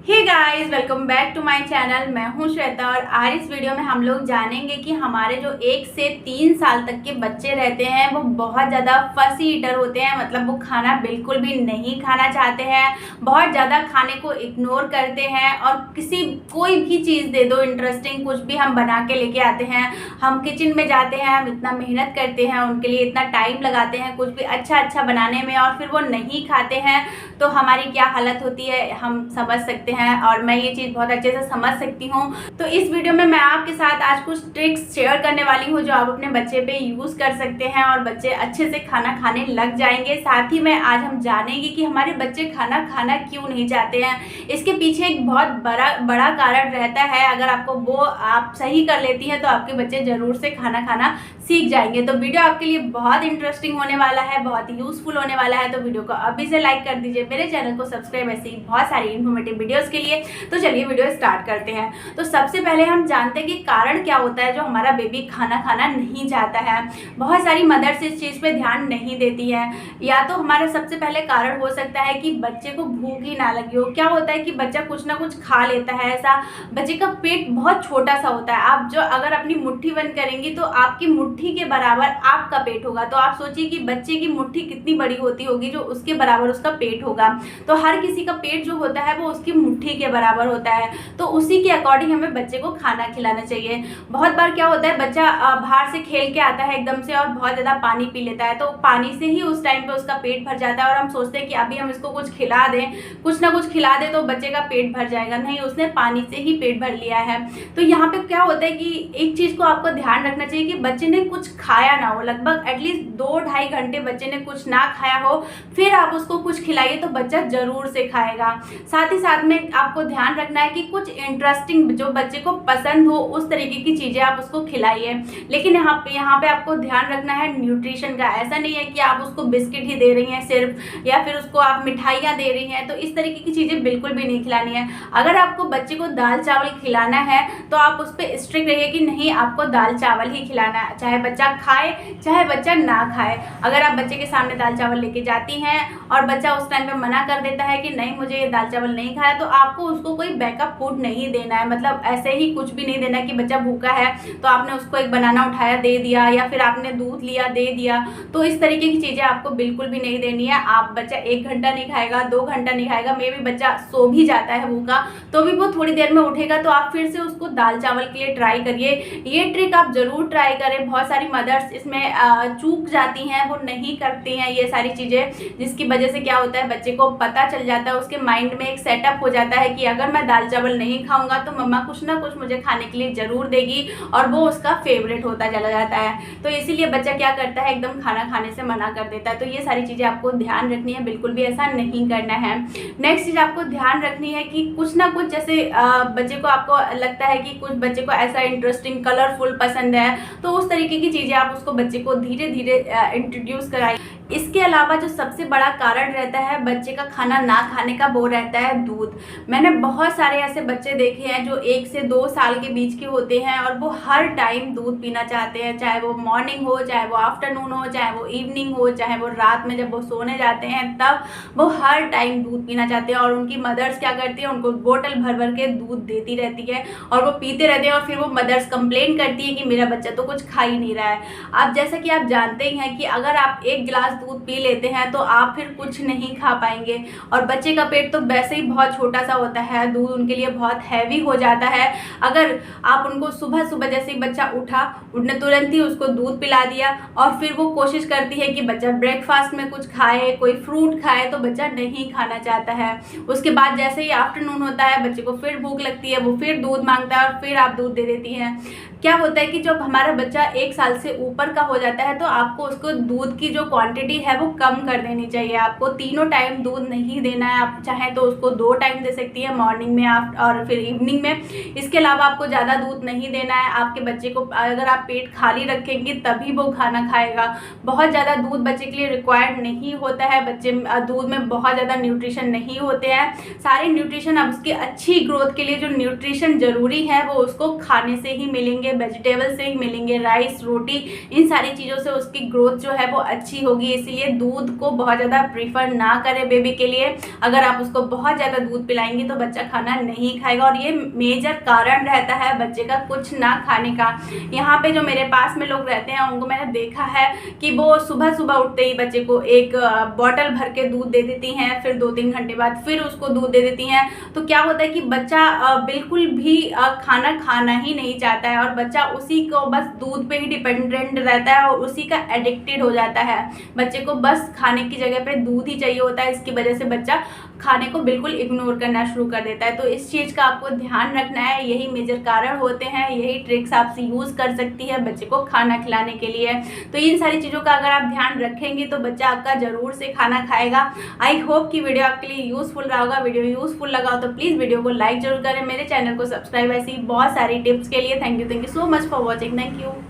Hey guys, welcome back to my channel. मैं हूं श्वेता और आज इस वीडियो में हम लोग जानेंगे कि हमारे जो 1 से 3 साल तक के बच्चे रहते हैं वो बहुत ज़्यादा फसी ईटर होते हैं। मतलब वो खाना बिल्कुल भी नहीं खाना चाहते हैं, बहुत ज़्यादा खाने को इग्नोर करते हैं और कोई भी चीज़ दे दो इंटरेस्टिंग, कुछ भी हम बना के लेके आते हैं, हम किचन में जाते हैं, हम इतना मेहनत करते हैं, उनके लिए इतना टाइम लगाते हैं कुछ भी अच्छा बनाने में, और फिर वो नहीं खाते हैं तो हमारी क्या हालत होती है हम समझ सकते हैं। और मैं ये चीज़ बहुत अच्छे से समझ सकती हूँ। तो इस वीडियो में मैं आपके साथ आज कुछ ट्रिक्स शेयर करने वाली हूँ जो आप अपने बच्चे पे यूज़ कर सकते हैं और बच्चे अच्छे से खाना खाने लग जाएंगे। साथ ही में आज हम जानेंगे कि हमारे बच्चे खाना खाना क्यों नहीं चाहते हैं। इसके पीछे एक बहुत बड़ा कारण रहता है। अगर आपको वो आप सही कर लेती हैं तो आपके बच्चे ज़रूर से खाना खाना सीख जाएंगे। तो वीडियो आपके लिए बहुत इंटरेस्टिंग होने वाला है, बहुत यूजफुल होने वाला है। तो वीडियो को अभी से लाइक कर दीजिए, मेरे चैनल को सब्सक्राइब, ऐसी बहुत सारी इन्फॉर्मेटिव वीडियोस के लिए। तो चलिए वीडियो स्टार्ट करते हैं। तो सबसे पहले हम जानते हैं कि कारण क्या होता है जो हमारा बेबी खाना खाना नहीं चाहता है। बहुत सारी मदर्स इस चीज़ पे ध्यान नहीं देती है। या तो हमारा सबसे पहले कारण हो सकता है कि बच्चे को भूख ही ना लगी हो। क्या होता है कि बच्चा कुछ ना कुछ खा लेता है, ऐसा बच्चे का पेट बहुत छोटा सा होता है। आप जो अगर अपनी मुट्ठी बंद करेंगी तो आपकी मुट्ठी के बराबर आपका पेट होगा। तो आप सोचिए कि बच्चे की मुट्ठी कितनी बड़ी होती होगी जो उसके बराबर उसका पेट होगा। तो हर किसी का पेट जो होता है वो उसकी मुट्ठी के बराबर होता है। तो उसी के अकॉर्डिंग हमें बच्चे को खाना खिलाना चाहिए। बहुत बार क्या होता है, बच्चा बाहर से खेल के आता है एकदम से और बहुत ज़्यादा पानी पी लेता है, तो पानी से ही उस टाइम पे उसका पेट भर जाता है और हम सोचते हैं कि अभी हम इसको कुछ खिला दें, कुछ ना कुछ खिला दें तो बच्चे का पेट भर जाएगा। नहीं, उसने पानी से ही पेट भर लिया है। तो यहाँ पे क्या होता है कि एक चीज़ को आपको ध्यान रखना चाहिए कि बच्चे ने कुछ खाया ना हो, लगभग एटलीस्ट 2-2.5 घंटे बच्चे ने कुछ ना खाया हो, फिर आप उसको कुछ खिलाइए तो बच्चा जरूर से खाएगा। साथ ही साथ में आपको ध्यान रखना है कि कुछ इंटरेस्टिंग जो बच्चे को पसंद हो उस तरीके की चीज़ें आप उसको खिलाइए। लेकिन यहाँ पे आपको ध्यान रखना है न्यूट्रिशन का। ऐसा नहीं है कि आप उसको बिस्किट ही दे रही हैं सिर्फ, या फिर उसको आप मिठाइयाँ दे रही हैं, तो इस तरीके की चीज़ें बिल्कुल भी नहीं खिलानी है। अगर आपको बच्चे को दाल चावल खिलाना है तो आप उस पर स्ट्रिक्ट रहिए कि नहीं, आपको दाल चावल ही खिलाना है, चाहे बच्चा खाए चाहे बच्चा ना खाए। अगर आप बच्चे के सामने दाल चावल लेके जाती हैं और बच्चा उस टाइम पे मना कर देता है कि नहीं मुझे ये दाल चावल नहीं खाया, तो आपको उसको कोई बैकअप फूड नहीं देना है। मतलब ऐसे ही कुछ भी नहीं देना कि बच्चा भूखा है तो आपने उसको एक बनाना उठाया दे दिया, या फिर आपने दूध लिया दे दिया। तो इस तरीके की चीज़ें आपको बिल्कुल भी नहीं देनी है। आप बच्चा 1 घंटा नहीं खाएगा, 2 घंटा नहीं खाएगा, मे भी बच्चा सो भी जाता है भूखा, तो भी वो थोड़ी देर में उठेगा, तो आप फिर से उसको दाल चावल के लिए ट्राई करिए। ये ट्रिक आप जरूर ट्राई करें। बहुत सारी मदर्स इसमें चूक जाती हैं, वो नहीं करती हैं ये सारी चीज़ें, जिसकी वजह से क्या होता है बच्चे को पता चल जाता है, उसके माइंड में एक सेटअप हो जाता है कि अगर मैं दाल चावल नहीं खाऊंगा तो मम्मा कुछ ना कुछ मुझे खाने के लिए ज़रूर देगी, और वो उसका फेवरेट होता चला जाता है। तो इसीलिए बच्चा क्या करता है, एकदम खाना खाने से मना कर देता है। तो ये सारी चीज़ें आपको ध्यान रखनी है, बिल्कुल भी ऐसा नहीं करना है। नेक्स्ट चीज़ आपको ध्यान रखनी है कि कुछ ना कुछ, जैसे बच्चे को आपको लगता है कि कुछ बच्चे को ऐसा इंटरेस्टिंग कलरफुल पसंद है, तो उस तरीके की चीज़ें आप उसको बच्चे को धीरे धीरे इंट्रोड्यूस कराइए। इसके अलावा जो सबसे बड़ा कारण रहता है बच्चे का खाना ना खाने का, वो रहता है दूध। मैंने बहुत सारे ऐसे बच्चे देखे हैं जो 1 से 2 साल के बीच के होते हैं और वो हर टाइम दूध पीना चाहते हैं, चाहे वो मॉर्निंग हो, चाहे वो आफ्टरनून हो, चाहे वो इवनिंग हो, चाहे वो रात में जब वो सोने जाते हैं तब वो हर टाइम दूध पीना चाहते हैं। और उनकी मदर्स क्या करती है, उनको बोतल भर भर के दूध देती रहती है और वो पीते रहते हैं, और फिर वो मदर्स कंप्लेन करती है कि मेरा बच्चा तो कुछ खा ही नहीं रहा है। अब जैसा कि आप जानते ही हैं कि अगर आप 1 गिलास दूध पी लेते हैं तो आप फिर कुछ नहीं खा पाएंगे, और बच्चे का पेट तो वैसे ही बहुत छोटा सा होता है, दूध उनके लिए बहुत हैवी हो जाता है। अगर आप उनको सुबह सुबह जैसे ही बच्चा उठने तुरंत ही उसको दूध पिला दिया और फिर वो कोशिश करती है कि बच्चा ब्रेकफास्ट में कुछ खाए, कोई फ्रूट खाए, तो बच्चा नहीं खाना चाहता है। उसके बाद जैसे ही आफ्टरनून होता है बच्चे को फिर भूख लगती है, वो फिर दूध मांगता है और फिर आप दूध दे देती हैं। क्या होता है कि जब हमारा बच्चा 1 साल से ऊपर का हो जाता है तो आपको उसको दूध की जो क्वांटिटी है वो कम कर देनी चाहिए। आपको तीनों टाइम दूध नहीं देना है। आप चाहें तो उसको 2 टाइम दे सकती है, मॉर्निंग में और फिर इवनिंग में। इसके अलावा आपको ज़्यादा दूध नहीं देना है। आपके बच्चे को अगर आप पेट खाली रखेंगे तभी वो खाना खाएगा। बहुत ज़्यादा दूध बच्चे के लिए रिक्वायर्ड नहीं होता है। बच्चे दूध में बहुत ज़्यादा न्यूट्रिशन नहीं होते हैं। सारे न्यूट्रिशन अब उसकी अच्छी ग्रोथ के लिए जो न्यूट्रिशन ज़रूरी है वो उसको खाने से ही मिलेंगे, वेजिटेबल से ही मिलेंगे, राइस, रोटी, इन सारी चीज़ों से उसकी ग्रोथ जो है वो अच्छी होगी। इसलिए दूध को बहुत ज़्यादा प्रीफर ना करें बेबी के लिए। अगर आप उसको बहुत ज़्यादा दूध पिलाएंगे तो बच्चा खाना नहीं खाएगा और ये मेजर कारण रहता है बच्चे का कुछ ना खाने का। यहाँ पे जो मेरे पास में लोग रहते हैं उनको मैंने देखा है कि वो सुबह सुबह उठते ही बच्चे को एक बॉटल भर के दूध दे देती हैं, फिर 2-3 घंटे बाद फिर उसको दूध दे देती हैं। तो क्या होता है कि बच्चा बिल्कुल भी खाना खाना ही नहीं चाहता है और बच्चा उसी को बस दूध पे ही डिपेंडेंट रहता है और उसी का एडिक्टेड हो जाता है। बच्चे को बस खाने की जगह पे दूध ही चाहिए होता है। इसकी वजह से बच्चा खाने को बिल्कुल इग्नोर करना शुरू कर देता है। तो इस चीज़ का आपको ध्यान रखना है। यही मेजर कारण होते हैं, यही ट्रिक्स आपसे यूज़ कर सकती है बच्चे को खाना खिलाने के लिए। तो इन सारी चीज़ों का अगर आप ध्यान रखेंगे तो बच्चा आपका ज़रूर से खाना खाएगा। आई होप कि वीडियो आपके लिए यूज़फुल रहा होगा। वीडियो यूज़फुल लगा हो तो प्लीज़ वीडियो को लाइक जरूर करें, मेरे चैनल को सब्सक्राइब, ऐसी बहुत सारी टिप्स के लिए। Thank you so much for watching. Thank you.